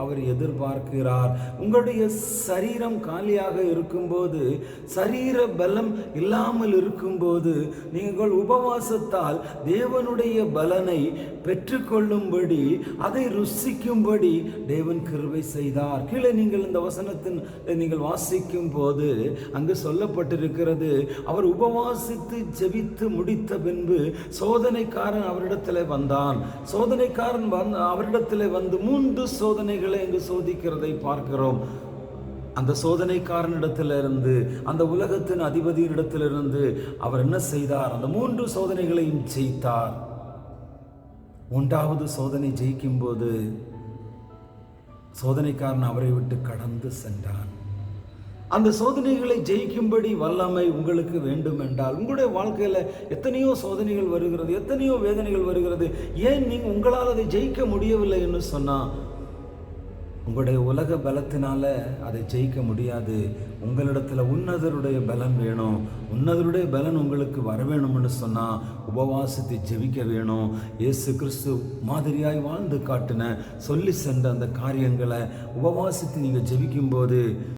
அவர் எதிர்பார்க்கிறார். உங்களுடைய சரீரம் காலியாக இருக்கும்போது, சரீர பலம் இல்லாமல் இருக்கும்போது, நீங்கள் உபவாசத்தால் தேவனுடைய பலனை பெற்றுக்கொள்ளும்படி, அதை ருசிக்கும்படி தேவன் கிருபை செய்தார். கீழே நீங்கள் இந்த வசனத்தின் நீங்கள் வாசிக்கும் போது அங்கு சொல்லப்பட்டிருக்கிறது, அவர் உபவாசித்து ஜெபித்து முடித்த பின்பு சோதனைக்காரன் அவரிடத்தில் வந்தான். சோதனைக்காரன் அவரிடத்தில் வந்து 3 சோதனைகளை இங்கு சோதிக்கிறதை பார்க்கிறோம். அந்த சோதனைக்காரனிடத்திலிருந்து, அந்த உலகத்தின் அதிபதியிடத்திலிருந்து அவர் என்ன செய்தார்? அந்த 3 சோதனைகளையும் ஜெயித்தார். 3வது சோதனை ஜெயிக்கும் போது சோதனைக்காரன் அவரை விட்டு கடந்து சென்றான். அந்த சோதனைகளை ஜெயிக்கும்படி வல்லமை உங்களுக்கு வேண்டும் என்றால், உங்களுடைய வாழ்க்கையில் எத்தனையோ சோதனைகள் வருகிறது, எத்தனையோ வேதனைகள் வருகிறது. ஏன் நீங்கள் உங்களால் அதை ஜெயிக்க முடியவில்லை என்று சொன்னால், உங்களுடைய உலக பலத்தினால அதை ஜெயிக்க முடியாது. உங்களிடத்தில் உன்னதருடைய பலன் வேணும். உன்னதருடைய பலன் உங்களுக்கு வர வேணும்னு சொன்னால் உபவாசத்தை ஜெபிக்க வேணும். இயேசு கிறிஸ்து மாதிரியாய் வாழ்ந்து காட்டின, சொல்லி சென்ற அந்த காரியங்களை உபவாசத்தை நீங்கள் ஜெபிக்கும்போது